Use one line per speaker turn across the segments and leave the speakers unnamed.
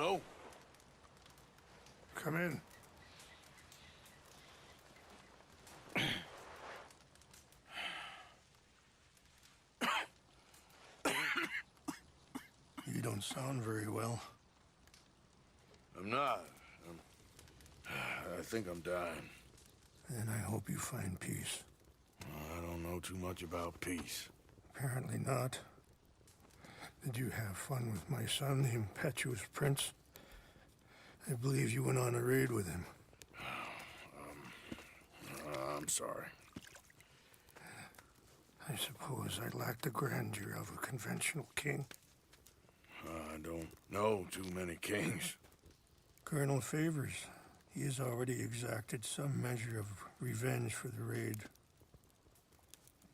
Hello?
Come in. You don't sound very well.
I'm not. I think I'm dying.
And I hope you find peace.
I don't know too much about peace.
Apparently not. Did you have fun with my son, the impetuous prince? I believe you went on a raid with him.
I'm sorry.
I suppose I lack the grandeur of a conventional king.
I don't know too many kings.
Colonel Favors, he has already exacted some measure of revenge for the raid.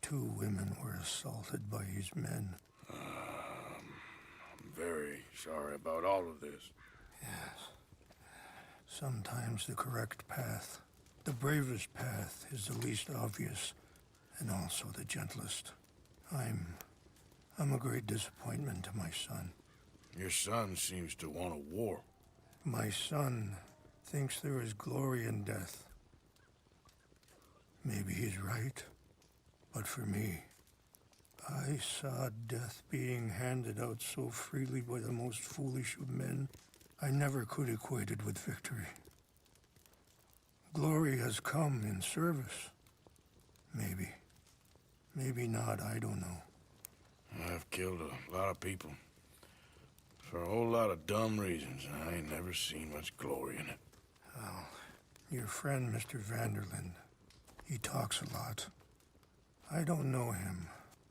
2 women were assaulted by his men.
I'm very sorry about all of this.
Yes. Sometimes the correct path, the bravest path, is the least obvious, and also the gentlest. I'm a great disappointment to my son.
Your son seems to want a war.
My son thinks there is glory in death. Maybe he's right, but for me, I saw death being handed out so freely by the most foolish of men, I never could equate it with victory. Glory has come in service. Maybe. Maybe not, I don't know.
I've killed a lot of people. For a whole lot of dumb reasons, and I ain't never seen much glory in it.
Well, your friend, Mr. Vanderlyn, he talks a lot. I don't know him,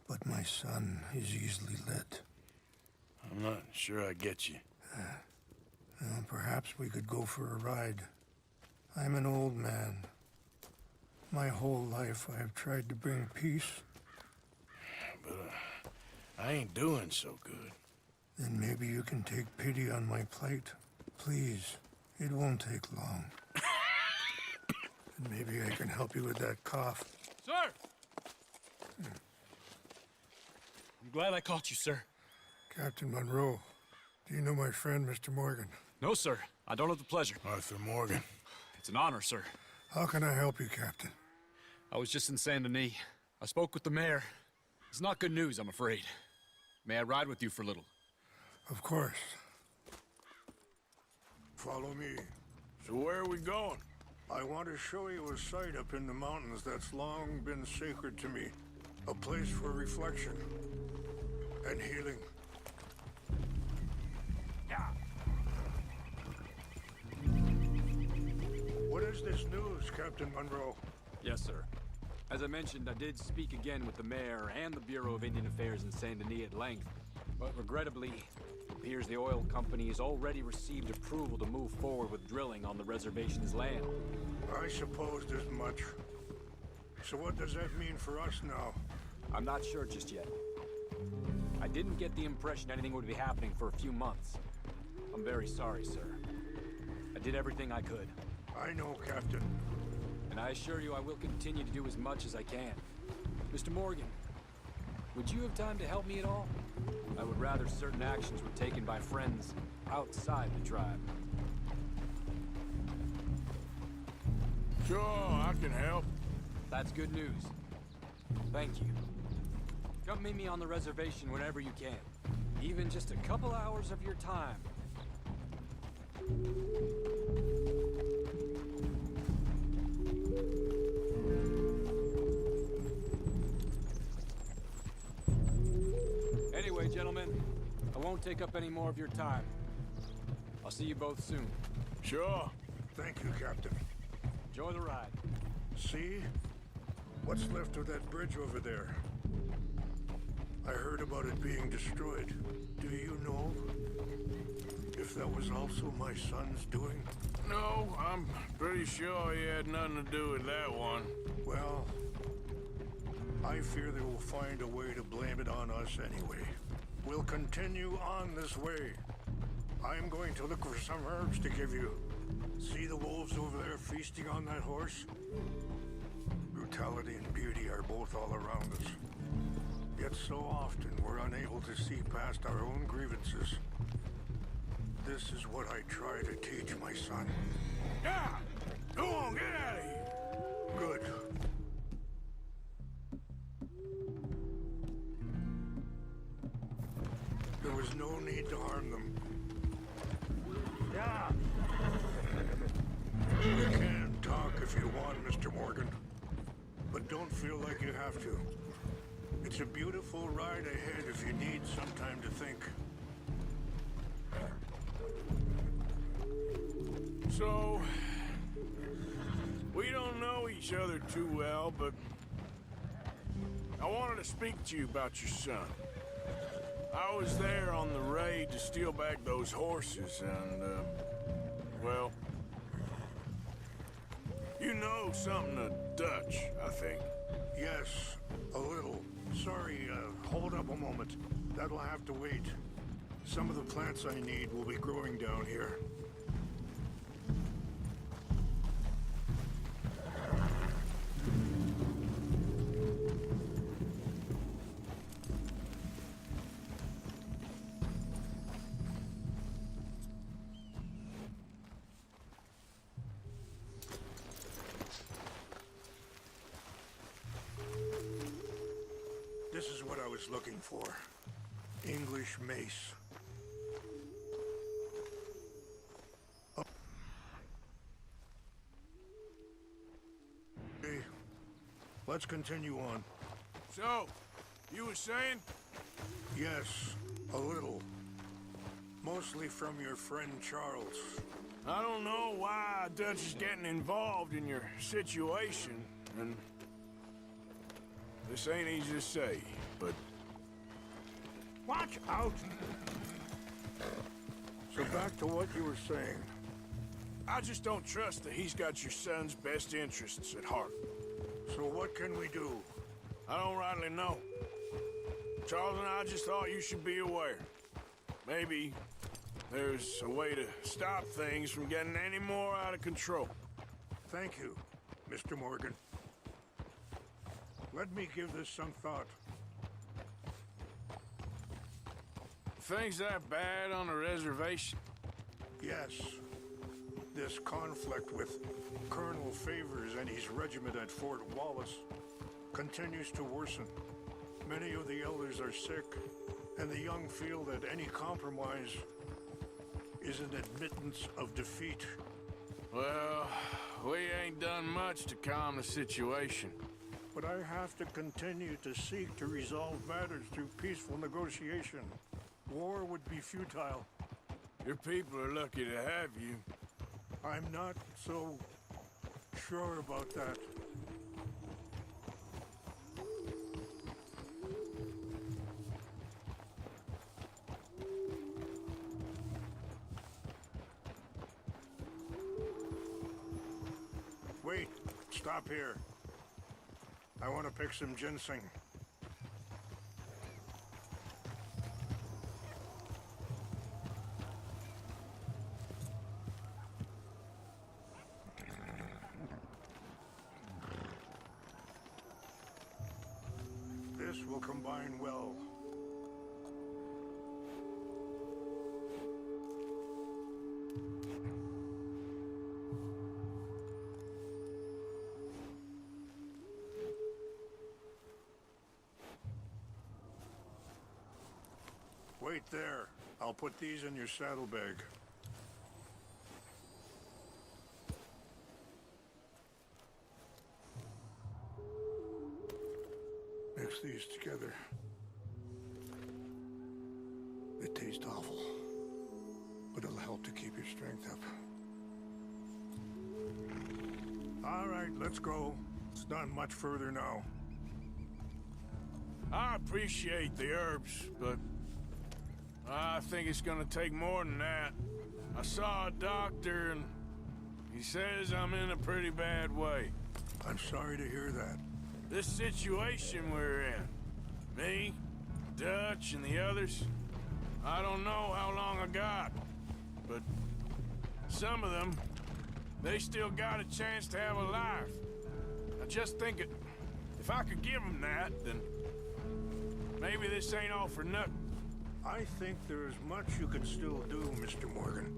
but my son is easily led.
I'm not sure I get you.
Well, perhaps we could go for a ride. I'm an old man. My whole life I have tried to bring peace.
But I ain't doing so good.
Then maybe you can take pity on my plight. Please, it won't take long. And maybe I can help you with that cough.
Sir! I'm glad I caught you, sir.
Captain Monroe, do you know my friend, Mr. Morgan?
No, sir. I don't have the pleasure.
Arthur Morgan.
It's an honor, sir.
How can I help you, Captain?
I was just in Saint Denis. I spoke with the mayor. It's not good news, I'm afraid. May I ride with you for a little?
Of course. Follow me.
So where are we going?
I want to show you a site up in the mountains that's long been sacred to me. A place for reflection and healing.
Yeah.
What is this news, Captain Monroe?
Yes, sir. As I mentioned, I did speak again with the mayor and the Bureau of Indian Affairs in Saint Denis at length. But regrettably, it appears the oil company has already received approval to move forward with drilling on the reservation's land.
I supposed as much. So what does that mean for us now?
I'm not sure just yet. I didn't get the impression anything would be happening for a few months. I'm very sorry, sir. I did everything I could.
I know, Captain.
And I assure you I will continue to do as much as I can. Mr. Morgan, would you have time to help me at all? I would rather certain actions were taken by friends outside the tribe.
Sure, I can help.
That's good news. Thank you. Come meet me on the reservation whenever you can. Even just a couple hours of your time. Anyway, gentlemen, I won't take up any more of your time. I'll see you both soon.
Sure.
Thank you, Captain.
Enjoy the ride.
See? What's left of that bridge over there? I heard about it being destroyed. Do you know if that was also my son's doing?
No, I'm pretty sure he had nothing to do with that one.
Well, I fear they will find a way to blame it on us anyway. We'll continue on this way. I'm going to look for some herbs to give you. See the wolves over there feasting on that horse? Brutality and beauty are both all around us. Yet so often we're unable to see past our own grievances. This is what I try to teach my son.
Yeah! Go on, get out of here!
Good. There was no need to harm them.
Yeah!
You can talk if you want, Mr. Morgan. But don't feel like you have to. It's a beautiful ride ahead if you need some time to think.
So, we don't know each other too well, but I wanted to speak to you about your son. I was there on the raid to steal back those horses, and, well, you know something of Dutch, I think.
Yes, a little. Sorry, hold up a moment. That'll have to wait. Some of the plants I need will be growing down here. This is what I was looking for. English mace. Okay, let's continue on.
So, you were saying?
Yes, a little. Mostly from your friend Charles.
I don't know why Dutch is getting involved in your situation, and this ain't easy to say, but
Watch out! So back to what you were saying.
I just don't trust that he's got your son's best interests at heart.
So what can we do?
I don't rightly know. Charles and I just thought you should be aware. Maybe there's a way to stop things from getting any more out of control.
Thank you, Mr. Morgan. Let me give this some thought.
Things that bad on the reservation?
Yes, this conflict with Colonel Favors and his regiment at Fort Wallace continues to worsen. Many of the elders are sick, and the young feel that any compromise is an admittance of defeat.
Well, we ain't done much to calm the situation.
But I have to continue to seek to resolve matters through peaceful negotiation. War would be futile.
Your people are lucky to have you.
I'm not so sure about that. Wait, stop here. I want to pick some ginseng. This will combine well. Wait there. I'll put these in your saddlebag. Mix these together. They taste awful, but it'll help to keep your strength up. All right, let's go. It's not much further now.
I appreciate the herbs, but I think it's gonna take more than that. I saw a doctor and he says I'm in a pretty bad way.
I'm sorry to hear that.
This situation we're in, me, Dutch, and the others, I don't know how long I got, but some of them, they still got a chance to have a life. I just think if I could give them that, then maybe this ain't all for nothing.
I think there is much you can still do, Mr. Morgan.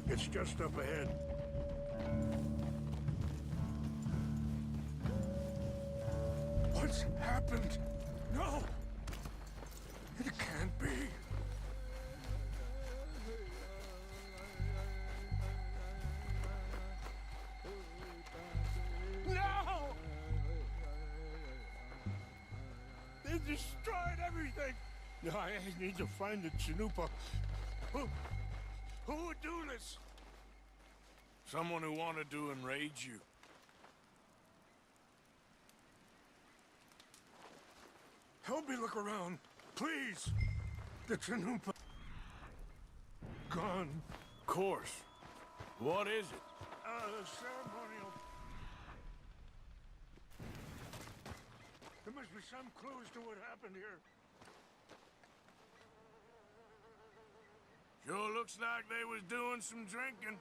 It's just up ahead. What's happened? No! It can't be. No! They destroyed everything! I need to find the Chanupa. Who would do this?
Someone who wanted to enrage you.
Help me look around, please. The Chanupa. Gone.
Of course. What is it?
Ceremonial. There must be some clues to what happened here.
Sure looks like they was doing some drinking.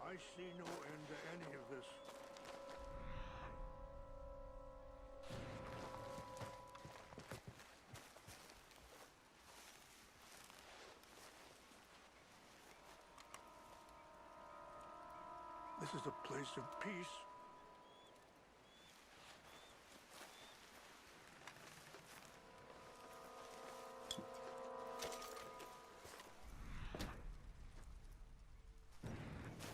I see no end to any of this. This is a place of peace.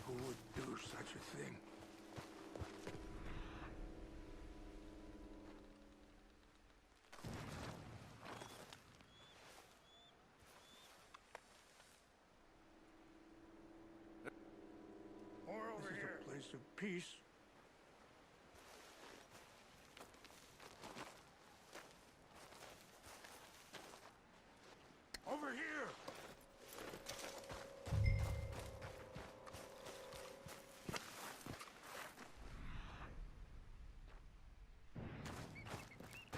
Who would do such a thing? More over here. This is a place of peace. Over here.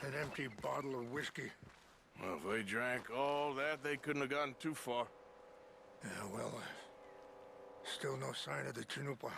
An empty bottle of whiskey.
Well, if they drank all that, they couldn't have gotten too far.
Yeah, well, still no sign of the Chanupa.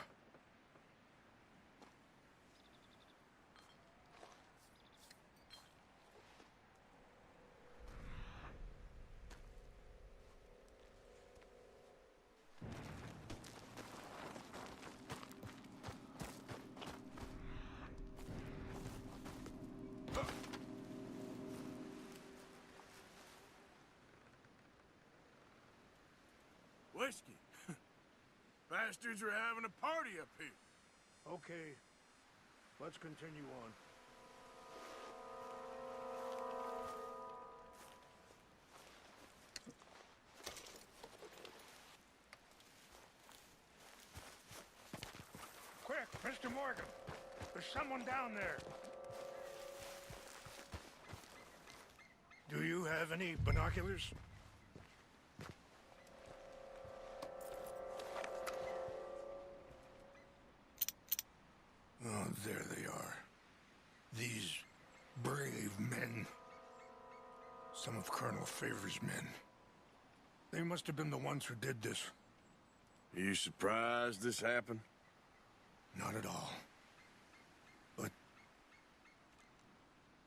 Whiskey. Bastards are having a party up here.
Okay, let's continue on. Quick, Mr. Morgan. There's someone down there. Do you have any binoculars? Oh, there they are. These brave men. Some of Colonel Favor's men. They must have been the ones who did this.
Are you surprised this happened?
Not at all. But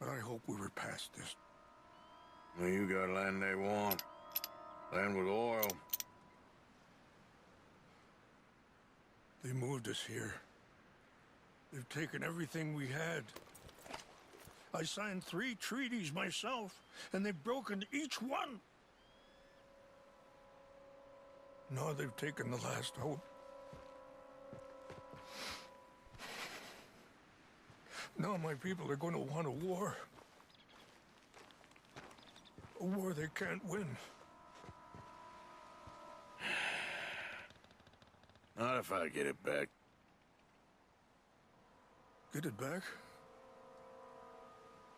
I hope we were past this.
Well, you got land they want. Land with oil.
They moved us here. They've taken everything we had. I signed 3 treaties myself, and they've broken each one. Now they've taken the last hope. Now my people are going to want a war. A war they can't win.
Not if I get it back.
Get it back?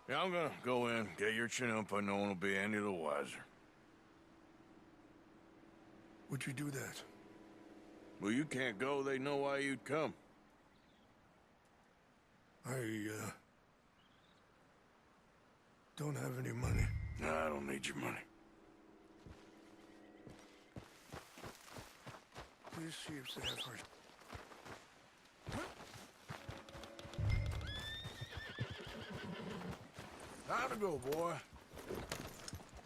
Yeah, I'm gonna go in, get your Chinook, but no one will be any the wiser.
Would you do that?
Well, you can't go, they know why you'd come.
I don't have any money.
No, I don't need your money.
Please see if they have heart.
Time to go, boy.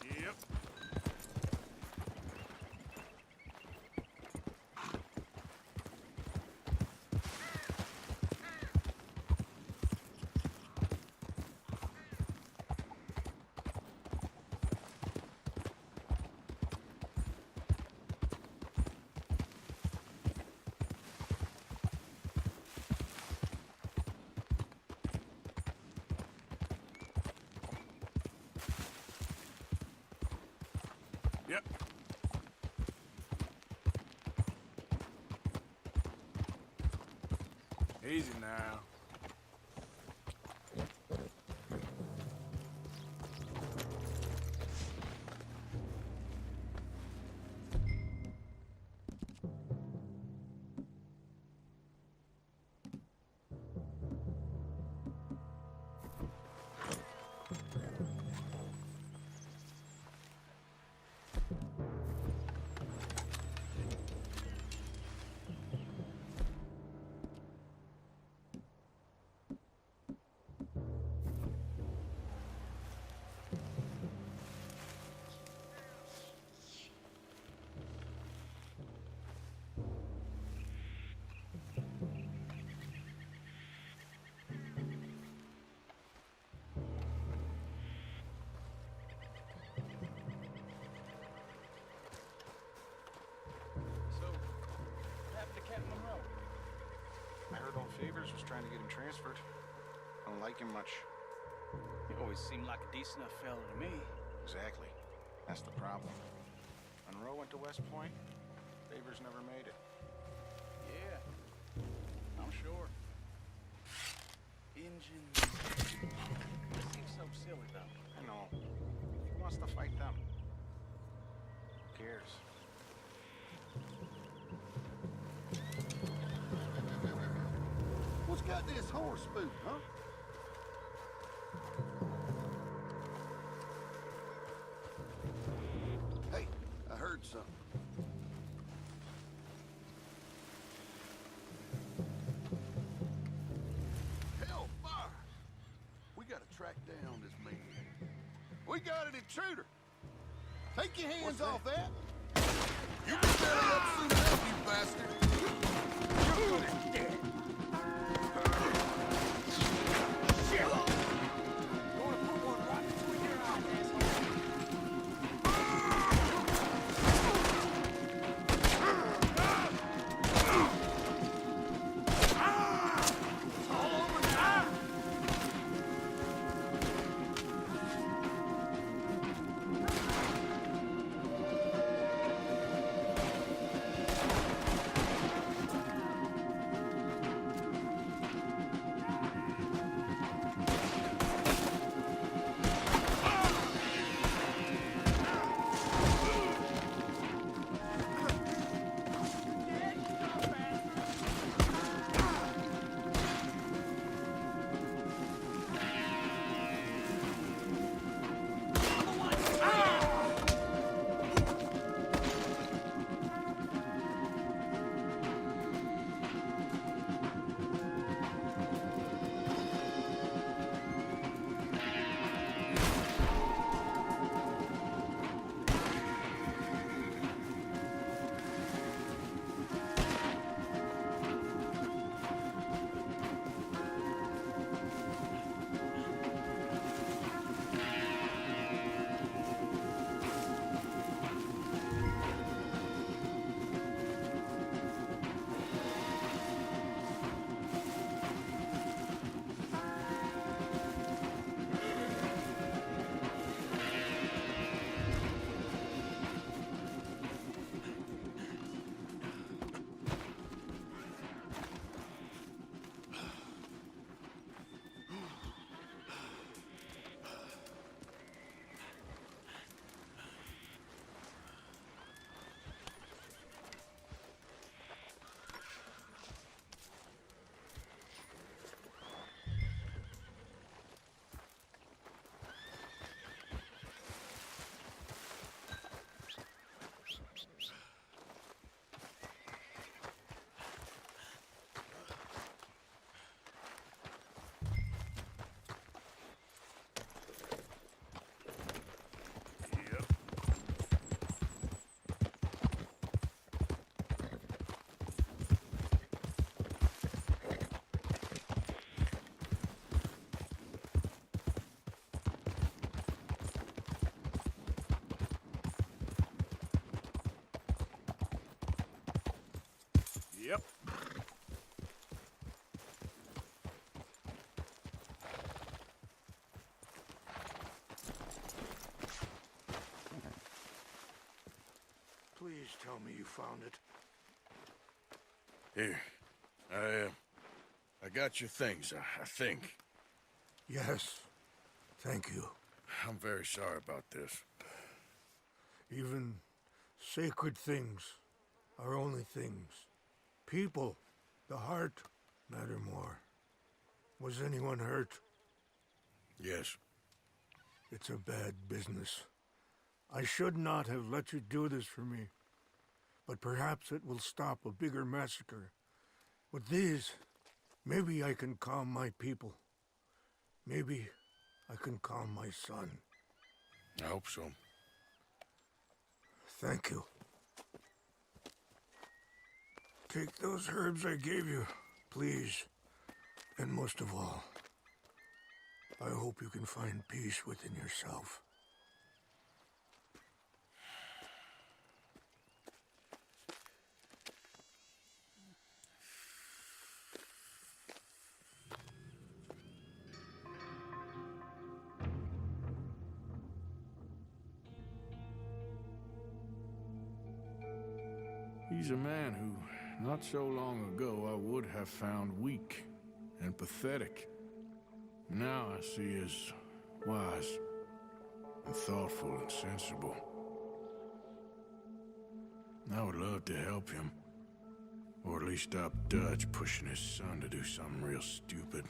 Yep. Yep. Easy now.
Favors was trying to get him transferred. I don't like him much.
He always seemed like a decent enough fella to me.
Exactly. That's the problem. Monroe went to West Point. Favors never made it.
Yeah, I'm sure. Injun. Seems so silly, though.
I know. He wants to fight them. Who cares?
What's got this horse spook, huh? Hey, I heard something. Hellfire! We gotta track down this man. We got an intruder. Take your hands off that. You can belly up soon enough, you bastard. You're gonna dead.
Please tell me you found it.
Here. I got your things, I think.
Yes. Thank you.
I'm very sorry about this.
Even sacred things are only things. People, the heart, matter more. Was anyone hurt?
Yes.
It's a bad business. I should not have let you do this for me. But perhaps it will stop a bigger massacre. With these, maybe I can calm my people. Maybe I can calm my son.
I hope so.
Thank you. Take those herbs I gave you, please. And most of all, I hope you can find peace within yourself.
He's a man who, not so long ago, I would have found weak and pathetic. Now I see as wise and thoughtful and sensible. I would love to help him, or at least stop Dutch pushing his son to do something real stupid.